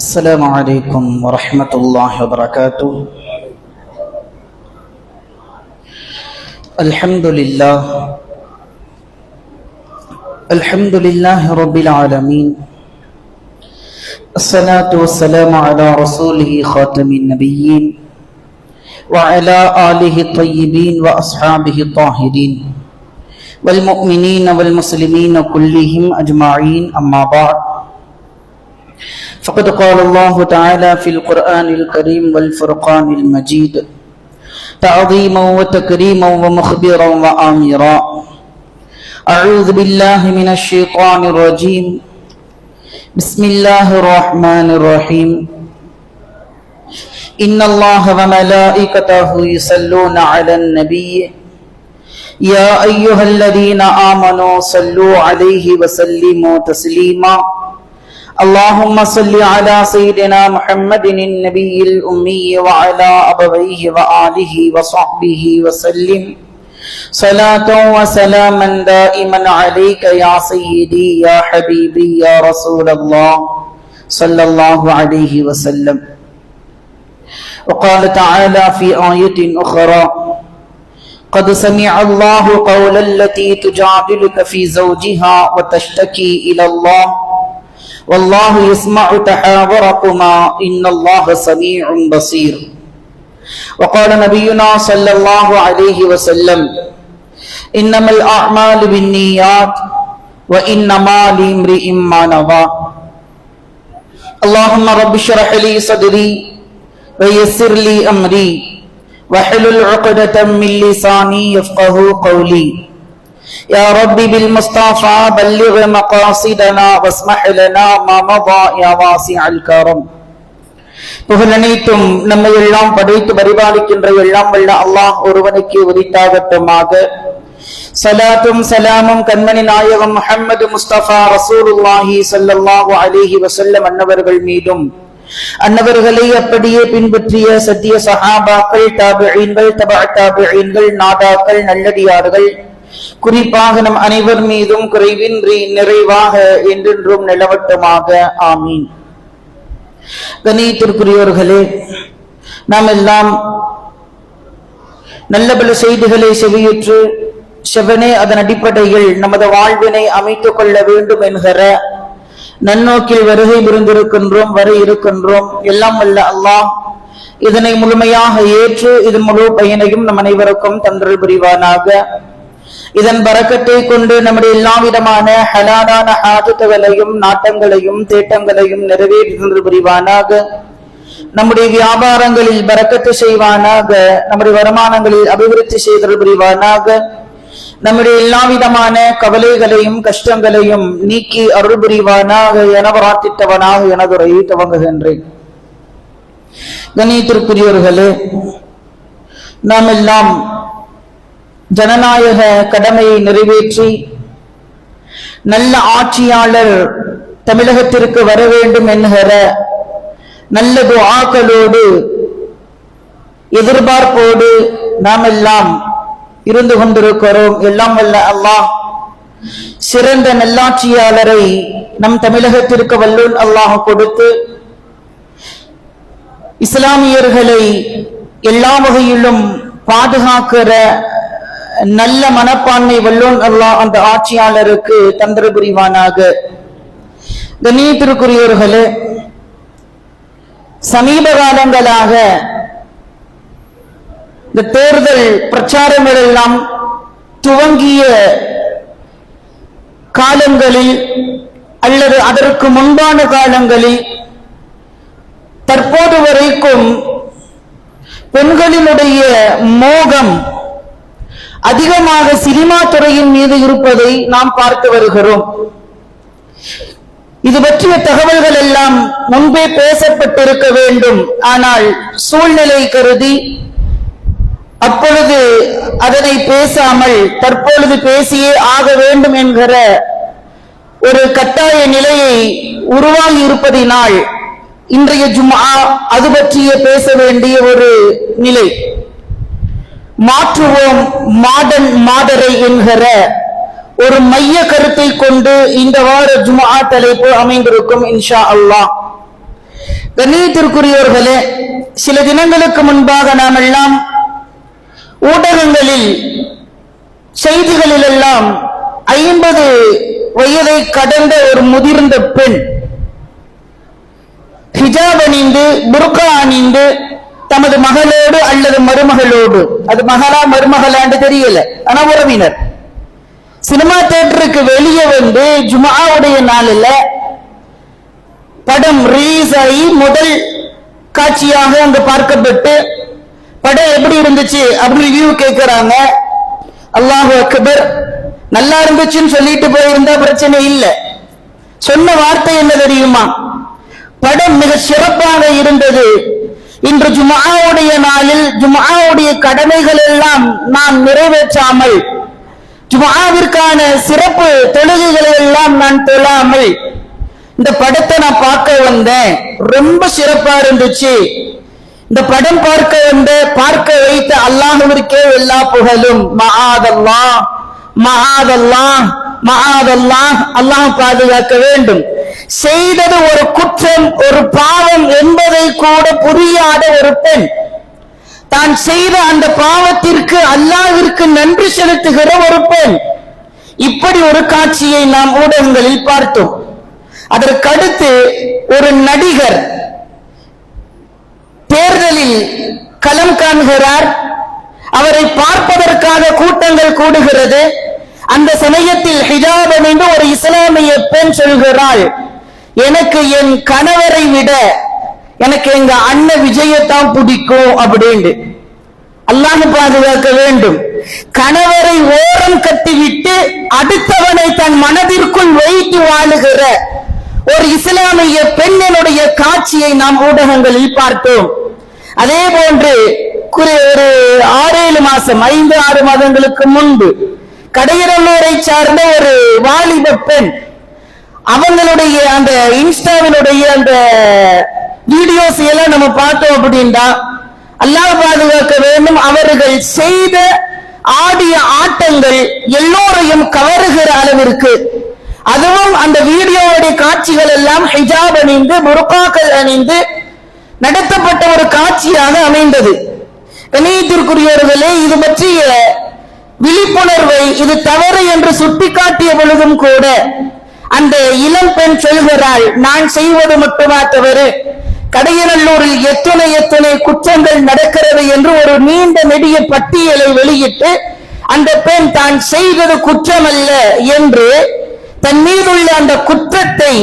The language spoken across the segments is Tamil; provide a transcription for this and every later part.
السلام عليكم ورحمة الله وبركاته. الحمد لله رب العالمين. الصلاة والسلام على رسوله خاتم النبيين وعلى آله الطيبين وأصحابه الطاهرين والمؤمنين والمسلمين كلهم أجمعين، أما بعد، فقد قال الله تعالى في القرآن الكريم والفرقان المجيد تعظيما وتكريما ومخبرا وآمرا. أعوذ بالله من الشيطان الرجيم. بسم الله الرحمن الرحيم. إن الله وملائكته يصلون على النبي يا أيها الذين آمنوا صلوا عليه وسلموا تسليما. اللهم صل على سيدنا محمد النبي الأمي وعلى أبويه وآله وصحبه وسلم صلاة وسلاما دائما عليك يا سيدي يا حبيبي يا رسول الله صلى الله عليه وسلم. وقال تعالى في آية أخرى: قد سمع الله قول التي تجادلك في زوجها وتشتكي إلى الله والله يسمع تحاوركما إن الله سميع بصير. وقال نبينا صلى الله عليه وسلم: إنما الأعمال بالنيات وإنما لامرئ ما نوى. اللهم رب اشرح لي صدري ويسر لي أمري واحلل عقدة من لساني يفقه قولي. يا ربي بالمصطفى بلغ مقاصدنا واسمح لنا ما مضى يا واسع الكرم. புகழனைத்தும் நம்மை எல்லாம் படைத்து பரிபாலிக்கின்ற எல்லாம் வல்ல அல்லாஹ் ஒருவனுக்கு உரித்தாகட்டுமாக. சலாத்தும் சலாமும் கண்மணி நாயகம் முஹம்மது முஸ்தபா ரசூலுல்லாஹி ஸல்லல்லாஹு அலைஹி வஸல்லம் அன்னவர்கள் மீதும், அன்னவர்களை அப்படியே பின்பற்றிய சத்திய சஹாபாக்கள், தாபிஈன்கள், தபஅ தாபிஈன்கள், நாதாக்கள், நல்லடியார்கள், குறிப்பாக நம் அனைவர் மீதும் குறைவின்றி நிறைவாக என்றென்றும் நிலவட்டுமாக. ஆமீன். கண்ணியத்திற்குரியவர்களே, நாம் எல்லாம் நல்ல பல செய்திகளை செவியுற்று செவனே அதன் அடிப்படையில் நமது வாழ்வினை அமைத்துக் கொள்ள வேண்டும் என்கிற நன்னோக்கில் வருகை புரிந்திருக்கின்றோம், வர இருக்கின்றோம். எல்லாம் வல்ல அல்லாஹ் இதனை முழுமையாக ஏற்று இதன் முழு பயனையும் நம் அனைவருக்கும் தந்தல் புரிவானாக. இதன் பரக்கத்தை கொண்டு நம்முடைய எல்லா விதமான ஹலாலான ஹாஜத்துகளையும் நாட்டங்களையும் தேட்டங்களையும் நிறைவேற்றி புரிவானாக. நம்முடைய வியாபாரங்களில் பரக்கத்து செய்வானாக. நம்முடைய வருமானங்களில் அபிவிருத்தி செய்தல் புரிவானாக. நம்முடைய எல்லா விதமான கவலைகளையும் கஷ்டங்களையும் நீக்கி அருள் புரிவானாக என பிரார்த்தித்தவனாக எனதுரையை துவங்குகின்றேன். கண்ணியத்திற்குரியவர்களே, நாம் எல்லாம் ஜனநாயக கடமையை நிறைவேற்றி நல்ல ஆட்சியாளர் தமிழகத்திற்கு வர வேண்டும் என்கிற நல்ல துஆக்களோடு எதிர்பார்ப்போடு நாம் எல்லாம் இருந்து கொண்டிருக்கிறோம். எல்லாம் வல்ல அல்லாஹ் சிறந்த நல்லாட்சியாளரை நம் தமிழகத்திற்கு வல்லோன் அல்லாஹ் கொடுத்து இஸ்லாமியர்களை எல்லா வகையிலும் பாதுகாக்கிற நல்ல மனப்பான்மை வல்லோன் அல்லாஹ் அந்த ஆட்சியாளருக்கு தந்திர புரிவானாக. கண்ணியத்திற்குரியவர்களே, சமீப காலங்களாக இந்த தேர்தல் பிரச்சாரங்கள் எல்லாம் துவங்கிய காலங்களில் அல்லது அதற்கு முன்பான காலங்களில் தற்போது வரைக்கும் பெண்களினுடைய மோகம் அதிகமாக சினிமா துறையின் மீது இருப்பதை நாம் பார்த்து வருகிறோம். இது பற்றிய தகவல்கள் எல்லாம் முன்பே பேசப்பட்டிருக்க வேண்டும். ஆனால் சூழ்நிலை கருதி அப்பொழுது அதனை பேசாமல் தற்பொழுது பேசியே ஆக வேண்டும் என்கிற ஒரு கட்டாய நிலையை உருவாகி இருப்பதினால் இன்றைய ஜும்ஆ அது பற்றிய பேச வேண்டிய ஒரு நிலை. மாற்றுவோம் மாடர்ன் மாடரை என்கிற ஒரு மைய கருத்தை கொண்டு இந்த வார ஜும்ஆ தலைப்பு அமைந்திருக்கும் இன்ஷா அல்லாஹ். கண்ணியத்திற்குரியவர்களே, சில தினங்களுக்கு முன்பாக நாம் எல்லாம் ஊடகங்களில் செய்திகளில் எல்லாம் 50 வயதை கடந்த ஒரு முதிர்ந்த பெண் ஹிஜாப் அணிந்து புர்கா அணிந்து தமது மகளோடு அல்லது மருமகளோடு, அது மகளா மருமகளான்னு தெரியல, ஆனா உறவினர், சினிமா தியேட்டருக்கு வெளியே வந்து ஜும்ஆவுடைய நாளில் படம் ரிலீஸ் ஆகி முதல் காட்சியாக அங்கு பார்க்கப்பட்டு படம் எப்படி இருந்துச்சு அப்படின்னு ரிவ்யூ கேட்கிறாங்க. அல்லாஹு அக்பர், நல்லா இருந்துச்சுன்னு சொல்லிட்டு போயிருந்தா பிரச்சனை இல்லை. சொன்ன வார்த்தை என்ன தெரியுமா? படம் மிக சிறப்பாக இருந்தது. இன்று ஜும்ஆவுடைய நாளில் ஜும்ஆவுடைய கடமைகள் எல்லாம் நான் நிறைவேற்றாமல், ஜும்ஆவிற்கான சிறப்பு தொழுகைகளை எல்லாம் நான் தொழாமல் இந்த படத்தை நான் பார்க்க வந்தேன். ரொம்ப சிறப்பா இருந்துச்சு. இந்த படம் பார்க்க வைத்த அல்லாஹ்விற்கே எல்லா புகழும். மஆதல்லாஹ் மஆதல்லாஹ் மஆதல்லாஹ், அல்லாஹ் பாதுகாக்க வேண்டும். செய்தது ஒரு குற்றம், ஒரு பாவம் என்பதை கூட புரியாத ஒரு பெண் தான் செய்த அந்த பாவத்திற்கு அல்லாஹ்விற்கு நன்றி செலுத்துகிற ஒரு பெண். இப்படி ஒரு காட்சியை நாம் ஊடகங்களில் பார்த்தோம். அதற்கடுத்து ஒரு நடிகர் தேர்தலில் களம் காண்கிறார். அவரை பார்ப்பதற்காக கூட்டங்கள் கூடுகிறது. அந்த சமயத்தில் ஹிஜாப் அணிந்து ஒரு இஸ்லாமிய பெண் சொல்கிறாள், எனக்கு என் கணவரை விட எனக்கு எங்க அண்ணன் விஜயத்தான் பிடிக்கும் அப்படின்னு. அல்லாஹ் பாதுகாக்க வேண்டும். கணவரை ஓரம் கட்டிவிட்டு அடுத்தவனை தன் மனதிற்குள் வைத்து வாழுகிற ஒரு இஸ்லாமிய பெண்ணினுடைய காட்சியை நாம் ஊடகங்களில் பார்த்தோம். அதே போன்று ஒரு 6-7 மாசம் 5-6 மாதங்களுக்கு முன்பு கடையநல்லூரை சார்ந்த ஒரு வாலிப பெண், அவங்களுடைய அந்த இன்ஸ்டாவினுடைய அந்த வீடியோஸ் எல்லாம் நம்ம பார்த்தோம் அப்படின்னா அல்லாஹ் பாதுகாக்க வேண்டும். அவர்கள் செய்த ஆடிய ஆட்டங்கள் எல்லோரையும் கவருகிற அளவிற்கு, அதுவும் அந்த வீடியோவுடைய காட்சிகள் எல்லாம் ஹிஜாப் அணிந்து புர்காக்கள் அணிந்து நடத்தப்பட்ட ஒரு காட்சியாக அமைந்தது. கண்ணியத்திற்குரியவர்களே, இது பற்றிய விழிப்புணர்வை இது தவறு என்று சுட்டிக்காட்டிய பொழுதும் கூட அந்த இளம் பெண் சொல்கிறாள், நான் செய்வது மட்டுமா தவறு, கடையநல்லூரில் எத்தனை குற்றங்கள் நடக்கிறது என்று ஒரு நீண்ட நெடிய பட்டியலை வெளியிட்டு அந்த பெண் தான் செய்தது குற்றம் அல்ல என்று தன் மீதுள்ள அந்த குற்றத்தை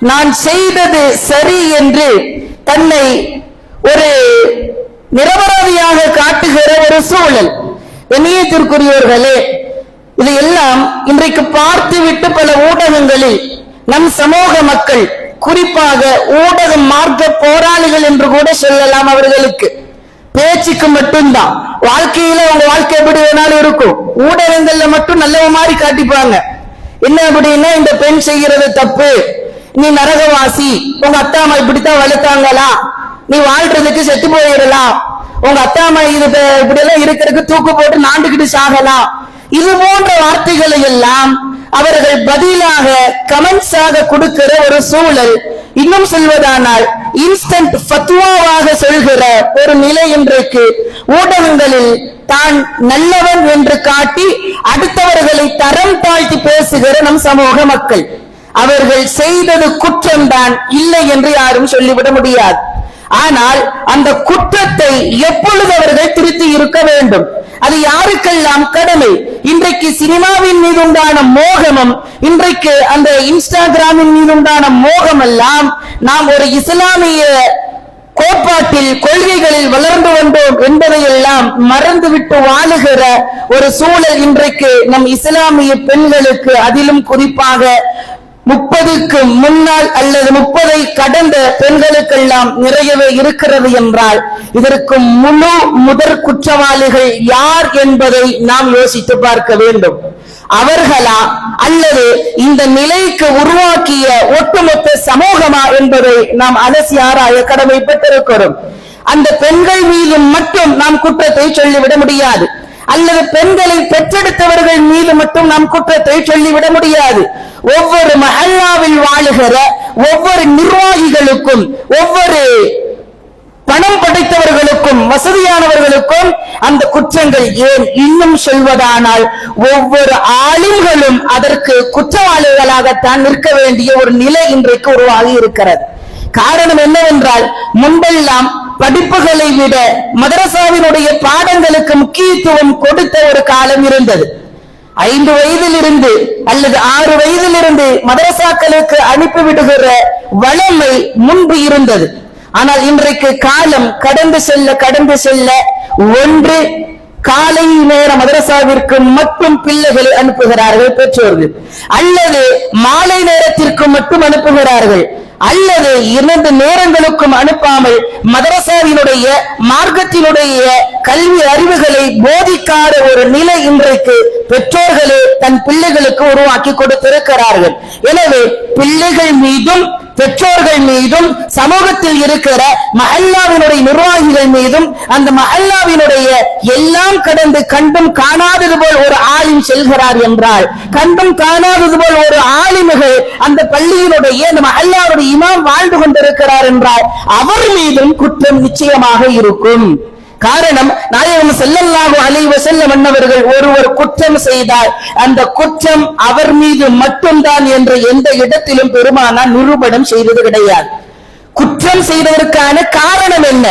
நான் செய்தது சரி என்று தன்னை ஒரு நிரபராதியாக காட்டுகிற ஒரு சூழல். கண்ணியத்திற்குரியவர்களே, இதையெல்லாம் இன்றைக்கு பார்த்துவிட்டு பல ஊடகங்களில் நம் சமூக மக்கள், குறிப்பாக ஊடக மார்க்க போராளிகள் என்று கூட சொல்லலாம், அவர்களுக்கு பேச்சுக்கு மட்டும்தான், வாழ்க்கையில அவங்க வாழ்க்கை எப்படி வேணாலும் இருக்கும், ஊடகங்கள்ல மட்டும் நல்லவ மாதிரி காட்டிப்பாங்க. என்ன அப்படின்னா, இந்த பெண் செய்கிறது தப்பு, நீ நரகவாசி, உங்க அத்தா அம்மா இப்படித்தான் வளர்த்தாங்களா, நீ வாழ்றதுக்கு செத்து போயிடலாம், உங்க அத்தா அம்மா இது இப்படி எல்லாம் இருக்கிறதுக்கு தூக்கு போட்டு நாண்டுகிட்டு சாகலாம், இது போன்ற வார்த்தைகளை எல்லாம் அவர்கள் பதிலாக கமெண்ட்ஸாக கொடுக்கிற ஒரு சூழல். இன்னும் சொல்வதானால் இன்ஸ்டன்ட் ஃபத்வாவாக சொல்கிற ஒரு நிலை இன்றைக்கு ஊடகங்களில் தான் நல்லவன் என்று காட்டி அடுத்தவர்களை தரம் தாழ்த்தி பேசுகிற நம் சமூக மக்கள். அவர்கள் செய்தது குற்றம்தான், இல்லை என்று யாரும் சொல்லிவிட முடியாது. ஆனால் அந்த குற்றத்தை எப்பொழுது அவர்கள் திருத்தி இருக்க வேண்டும், அது யாருக்கெல்லாம் கடமை. இன்றைக்கு சினிமாவின் மீது உண்டான மோகமும், இன்றைக்கு அந்த இன்ஸ்டாகிராமின் மீது உண்டான மோகம் எல்லாம் நாம் ஒரு இஸ்லாமிய கோட்பாட்டில் கொள்கைகளில் வளர்ந்து வந்தோம் என்பதை எல்லாம் மறந்துவிட்டு வாழுகிற ஒரு சூழல் இன்றைக்கு நம் இஸ்லாமிய பெண்களுக்கு, அதிலும் குறிப்பாக 30க்கு முன்னால் அல்லது 30ஐ கடந்த பெண்களுக்கெல்லாம் நிறையவே இருக்கிறது என்றால் இதற்கு முதற் குற்றவாளிகள் யார் என்பதை நாம் யோசித்து பார்க்க வேண்டும். அவர்களா அல்லது இந்த நிலைக்கு உருவாக்கிய ஒட்டுமொத்த சமூகமா என்பதை நாம் அலசி ஆராய கடமைப்பட்டிருக்கிறோம். அந்த பெண்கள் மீது மட்டும் நாம் குற்றத்தை சொல்லிவிட முடியாது. அல்லது பெண்களை பெற்றெடுத்தவர்கள் மீது மட்டும் நாம் குற்றத்தை சொல்லிவிட முடியாது. ஒவ்வொரு மஹல்லாவில் வாழுகிற ஒவ்வொரு நிர்வாகிகளுக்கும், ஒவ்வொரு பணம் படைத்தவர்களுக்கும், வசதியானவர்களுக்கும் அந்த குற்றங்கள் ஏன் இன்னும் சொல்வதானால் ஒவ்வொரு ஆளுங்களும் அதற்கு குற்றவாளிகளாகத்தான் நிற்க வேண்டிய ஒரு நிலை இன்றைக்கு உருவாகி இருக்கிறது. காரணம் என்னவென்றால், முன்பெல்லாம் படிப்புகளை விட மதரசாவினுடைய பாடங்களுக்கு முக்கியத்துவம் கொடுத்த ஒரு காலம் இருந்தது. 5 வயதிலிருந்து அல்லது 6 வயதிலிருந்து மதரசாக்களுக்கு அனுப்பிவிடுகிற வளமை முன்பு இருந்தது. ஆனால் இன்றைக்கு காலம் கடந்து செல்ல ஒன்று காலை நேர மதரசாவிற்கு மட்டும் பிள்ளைகளை அனுப்புகிறார்கள் பெற்றோர்கள், அல்லது மாலை நேரத்திற்கு மட்டும் அனுப்புகிறார்கள், அல்லது 2 நேரங்களுக்கும் அனுப்பாமல் மதரசாவினுடைய மார்க்கத்தினுடைய கல்வி அறிவுகளை போதிக்காத ஒரு நிலை இன்றைக்கு பெற்றோர்களே தன் பிள்ளைகளுக்கு உருவாக்கி கொடுத்திருக்கிறார்கள். எனவே பிள்ளைகள் மீதும் பெற்றோர்கள் மீதும் சமூகத்தில் இருக்கிற மஹல்லாவினுடைய நிர்வாகிகள் மீதும் அந்த மஹல்லாவினுடைய எல்லாம் கடந்து கண்டும் காணாதது போல் ஒரு ஆலிம் செல்கிறார் என்றால், கண்டும் காணாதது போல் ஒரு ஆலிம்கள் அந்த பள்ளியினுடைய அந்த மஹல்லாவுடைய இமாம் வாழ்ந்து கொண்டிருக்கிறார் என்றால் அவர் மீதும் குற்றம் நிச்சயமாக இருக்கும். காரணம், நாயகம் ஸல்லல்லாஹு அலைஹி வஸல்லம் அன்னவர்கள் ஒருவர் குற்றம் செய்தால் அந்த குற்றம் அவர் மீது மட்டும்தான் என்று எந்த இடத்திலும் பெருமானார் நிரூபணம் செய்தது கிடையாது. குற்றம் செய்ததற்கான காரணம் என்ன,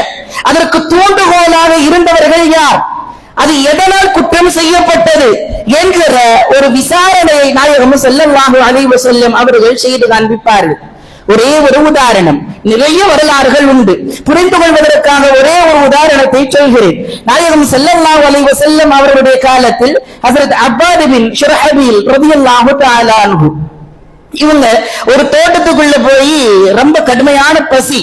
அதற்கு தூண்டுகோலாக இருந்தவர்கள் யார், அது எதனால் குற்றம் செய்யப்பட்டது என்கிற ஒரு விசாரணையை நாயகம் ஸல்லல்லாஹு அலைஹி வஸல்லம் அவர்கள் செய்து காண்பிப்பார்கள். ஒரே ஒரு உதாரணம், நிறைய வரலாறுகள் உண்டு, புரிந்து கொள்வதற்காக ஒரே ஒரு உதாரணத்தை சொல்கிறேன். நாயகம் ஸல்லல்லாஹு அலைஹி வஸல்லம் அவர்களுடைய காலத்தில் ஹஜ்ரத் அப்பாத் பின் ஷுரைஹ்பீல் ரலியல்லாஹு தஆலா அன்ஹு இவங்க ஒரு தோட்டத்துக்குள்ள போய் ரொம்ப கடுமையான பசி,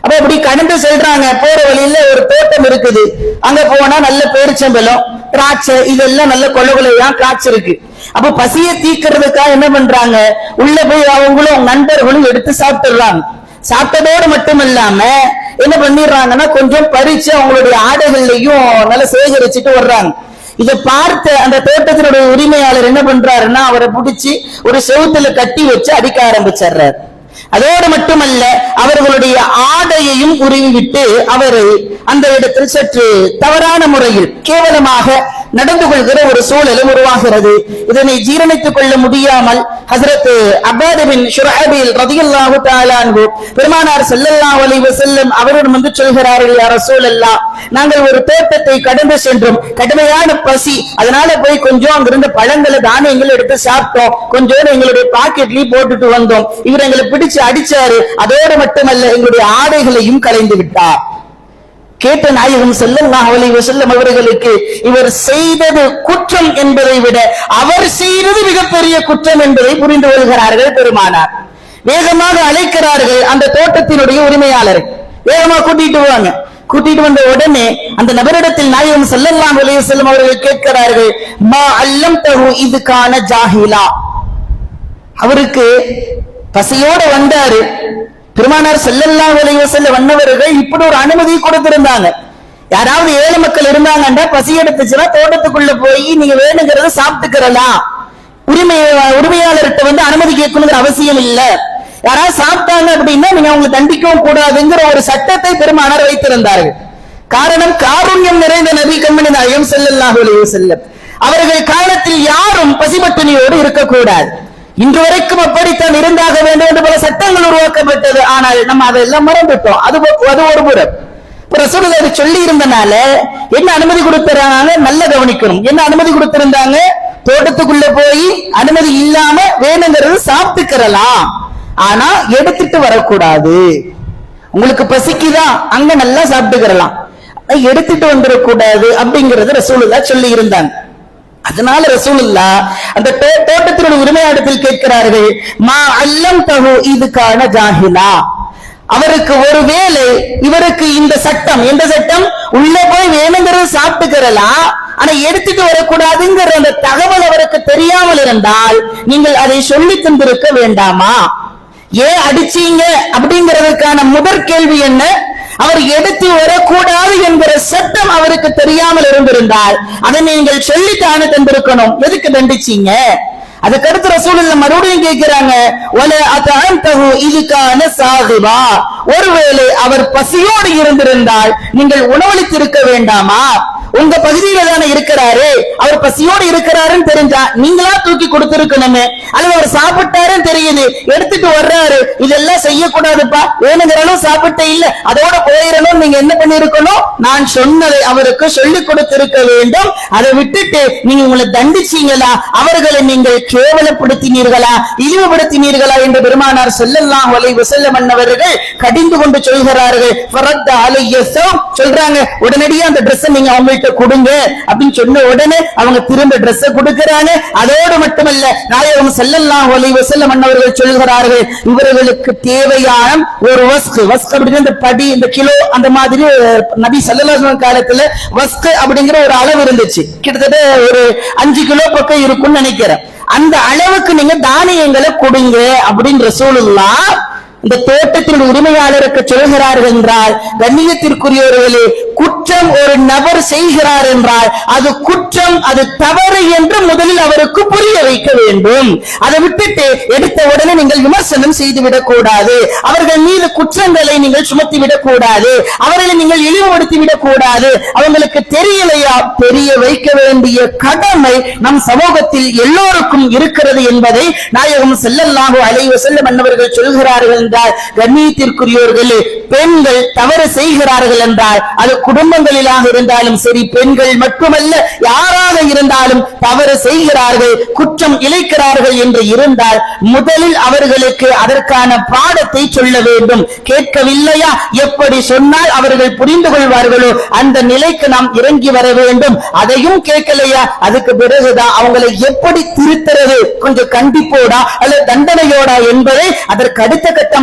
அப்ப இப்படி கடந்து செல்றாங்க. போற வழியில ஒரு தோட்டம் இருக்குது, அங்க போனா நல்ல பேரிச்சம்பழம், திராட்சை, இதெல்லாம் நல்ல கொலையா காய்ச்சிருக்கு. அப்ப பசியை தீக்கிறதுக்காக என்ன பண்றாங்க, உள்ள போய் அவங்களும் நண்பர்களும் எடுத்து சாப்பிட்டுறாங்க. சாப்பிட்டதோடு மட்டும் இல்லாம என்ன பண்ணிடுறாங்கன்னா கொஞ்சம் பறிச்சு அவங்களுடைய ஆடைகள்லையும் நல்லா சேகரிச்சுட்டு வர்றாங்க. இதை பார்த்த அந்த தோட்டத்தினுடைய உரிமையாளர் என்ன பண்றாருன்னா அவரை பிடிச்சி ஒரு செவுத்துல கட்டி வச்சு அடிக்க ஆரம்பிச்சிடுறாரு. அதோடு மட்டுமல்ல, அவர்களுடைய ஆடையையும் உருவி விட்டு அவரை அந்த இடத்தில் சற்று தவறான முறையில் கேவலமாக நடந்து கொள்கிற ஒரு சூழலும் உருவாகிறது. இதனை ஜீரணித்துக் கொள்ள முடியாமல் ஹஜ்ரத் அப்பாத் பின் ஷுரைஹ்பீல் ரலியல்லாஹு தஆலா அன்ஹு பெருமானார் ஸல்லல்லாஹு அலைஹி வஸல்லம் அவரிடம் வந்து சொல்கிறார்கள், யா ரசூலல்லாஹ், நாங்கள் ஒரு தோட்டத்தை கடந்து சென்றோம், கடுமையான பசி, அதனால போய் கொஞ்சம் அங்கிருந்த பழங்களை தானியங்கள் எடுத்து சாப்பிட்டோம், கொஞ்சம் எங்களுடைய பாக்கெட்லயும் போட்டுட்டு வந்தோம், இவர் எங்களை பிடிச்சு அடிச்சாரு, அதோடு மட்டுமல்ல எங்களுடைய ஆடைகளையும் களைந்து விட்டார். கேட்ட நாயகம் ஸல்லல்லாஹு அலைஹி வஸல்லம் அவர்களுக்கு இவர் செய்தது குற்றம் என்பதை விட அவர் செய்தது மிகப்பெரிய குற்றம் என்பதை புரிந்து கொள்கிறார்கள் பெருமானார். வேகமாக அழைக்கிறார்கள் அந்த தோட்டத்தினுடைய உரிமையாளர், வேகமா கூட்டிட்டு வாங்க. கூட்டிட்டு வந்த உடனே அந்த நபரிடத்தில் நாயகம் ஸல்லல்லாஹு அலைஹி வஸல்லம் அவர்கள் கேட்கிறார்கள், மா அல்லம்தஹு இது கான ஜாஹிலா. அவருக்கு பசியோட வந்தாரு, பெருமானார் ஸல்லல்லாஹு அலைஹி வஸல்லம் வந்தவர்கள் இப்படி ஒரு அனுமதி கொடுத்திருந்தாங்க. யாராவது ஏழை மக்கள் இருந்தாங்கன்னா பசி எடுத்துச்சுன்னா தோட்டத்துக்குள்ள போய் நீங்க வேணுங்கிறத சாப்பிட்டுக்கிறலாம், உரிமையாளர்கிட்ட வந்து அனுமதி கேட்கணுங்கிற அவசியம் இல்ல. யாராவது சாப்பிட்டாங்க அப்படின்னா நீங்க அவங்களை தண்டிக்கவும் கூடாதுங்கிற ஒரு சட்டத்தை பெருமானார் வைத்திருந்தார்கள். காரணம், காருண்யம் நிறைந்த நபி கண்மணி நாயகம் ஸல்லல்லாஹு அலைஹி வஸல்லம் அவர்கள் காலத்தில் யாரும் பசிபட்டினியோடு இருக்கக்கூடாது. இன்று வரைக்கும் அப்படித்தான் இருந்தாக வேண்டும் என்று பல சட்டங்கள் உருவாக்கப்பட்டது. ஆனால் நம்ம அதெல்லாம் மறந்துட்டோம். அது ஒரு புறம். ரசூலுல்லாஹி சொல்லி இருந்தனால என்ன அனுமதி கொடுத்திருந்தாங்க, நல்ல கவனிக்கணும். என்ன அனுமதி கொடுத்திருந்தாங்க, தோட்டத்துக்குள்ள போய் அனுமதி இல்லாம வேணுங்கிறது சாப்பிட்டுக்கிறலாம், ஆனா எடுத்துட்டு வரக்கூடாது. உங்களுக்கு பசிக்குதான் அங்க நல்லா சாப்பிட்டுக்கிறலாம், எடுத்துட்டு வந்துடக்கூடாது அப்படிங்கறது ரசூலுல்லாஹி சொல்லி இருந்தாங்க. அதனால ரசூலுல்லாஹ் அந்த தோட்டத்தினுடைய உரிமையாளத்தில் கேட்கிறார்கள், மா அல்லம்தஹு இது கான ஜாஹிலா. அவருக்கு ஒருவேளை இவருக்கு இந்த சட்டம், எந்த சட்டம், உள்ள போய் வேணுங்கிறது சாப்பிட்டுக்கிறலாம், ஆனா எடுத்துட்டு வரக்கூடாதுங்கிற அந்த தகவல் அவருக்கு தெரியாமல் இருந்தால் நீங்கள் அதை சொல்லி தந்திருக்க வேண்டாமா? ஏன் அடிச்சீங்க அப்படிங்கிறதுக்கான முதற் கேள்வி என்ன, அவர் எடுத்து வரக்கூடாது என்கிற சட்டம் அவருக்கு தெரியாமல் இருந்திருந்தால் அதை நீங்கள் சொல்லித்தானே தந்திருக்கணும். எதுக்கு தண்டிச்சீங்க? அதுக்கடுத்து ரசூலுல்லாஹ் மறுபடியும் கேட்கிறாங்க, ஒருவேளை அவர் பசியோடு இருந்திருந்தால் நீங்கள் உணவளித்திருக்க வேண்டாமா? உங்க பகுதியில தானே இருக்கிறாரு, அவர் பசியோடு இருக்கிறாருன்னு தெரிஞ்சா நீங்களா தூக்கி கொடுத்திருக்கணுமே. அல்லது அவர் சாப்பிட்டாருன்னு தெரியுது, எடுத்துட்டு வர்றாரு, இதெல்லாம் செய்யக்கூடாதுப்பா, வேணுங்கிற அளவு சாப்பிட்ட இல்ல, அதோட போயிடணும், நீங்க என்ன பண்ணிருக்கணும்? நான் சொன்னதை அவருக்கு சொல்லிக் கொடுத்திருக்க வேண்டும். அதை விட்டுட்டு நீங்க உங்களை தண்டிச்சீங்களா? அவர்களை நீங்கள் கேவலப்படுத்தினீர்களா, இழிவுபடுத்தினீர்களா என்று பெருமானார் ஸல்லல்லாஹு அலைஹி வஸல்லம் அவர்கள் கடிந்து கொண்டு சொல்கிறார்கள். சொல்றாங்க, உடனடியா அந்த டிரெஸ் நீங்க அவங்கள்ட்ட கொடுங்க அப்படின்னு சொன்ன உடனே அவங்க திரும்ப டிரெஸ் கொடுக்கிறாங்க. அதோடு மட்டுமல்ல, நாயகம் ஸல்லல்லாஹு அலைஹி வஸல்லம் அவர்கள் சொல்கிறார்கள், இவர்களுக்கு தேவையான ஒரு வஸ்க் அப்படிங்கிற இந்த படி, இந்த கிலோ, அந்த மாதிரி நபி ஸல்லல்லாஹு அலைஹி வஸல்லம் காலத்துல வஸ்க் அப்படிங்கிற ஒரு அளவு இருந்துச்சு. கிட்டத்தட்ட ஒரு 5 கிலோ பக்கம் இருக்கும்னு நினைக்கிறேன். அந்த அளவுக்கு நீங்க தானியங்களை கொடுங்க அப்படின்னு ரசூலுல்லாஹ் இந்த தோட்டத்தின் உரிமையாளருக்கு சொல்கிறார்கள் என்றால், கண்ணியத்திற்குரியவர்களே, குற்றம் ஒரு நபர் செய்கிறார் என்றால் அது குற்றம், அது தவறு என்று முதலில் அவருக்கு புரிய வைக்க வேண்டும். அதை விட்டுட்டு எடுத்த உடனே நீங்கள் விமர்சனம் செய்துவிடக் கூடாது, அவர்கள் மீது குற்றங்களை நீங்கள் சுமத்தி விடக் கூடாது, அவர்களை நீங்கள் இழிவுபடுத்தி விடக் கூடாது. அவங்களுக்கு தெரியலையா? தெரிய வைக்க வேண்டிய கடமை நம் சமூகத்தில் எல்லோருக்கும் இருக்கிறது என்பதை நாயகம் ஸல்லல்லாஹு அலைஹி வஸல்லம் அவர்கள் சொல்கிறார்கள். கண்ணியத்திற்குரியவர்களே, பெண்கள் தவறு செய்கிறார்கள் என்றால் அது குடும்பங்களிலாக இருந்தாலும் சரி, பெண்கள் மட்டுமல்ல யாராக இருந்தாலும் தவறு செய்கிறார்கள், குற்றம் இழைக்கிறார்கள் என்று இருந்தால் முதலில் அவர்களுக்கு அதற்கான பாடத்தை சொல்ல வேண்டும். கேட்கவில்லையா? எப்படி சொன்னால் அவர்கள் புரிந்து கொள்வார்களோ அந்த நிலைக்கு நாம் இறங்கி வர வேண்டும். அதையும் கேட்கலையா? அதுக்கு பிறகுதான் அவங்களை எப்படி திருத்துறது, கொஞ்சம் கண்டிப்போடா அல்லது தண்டனையோடா என்பதை அதற்கு அடுத்த கட்டமாக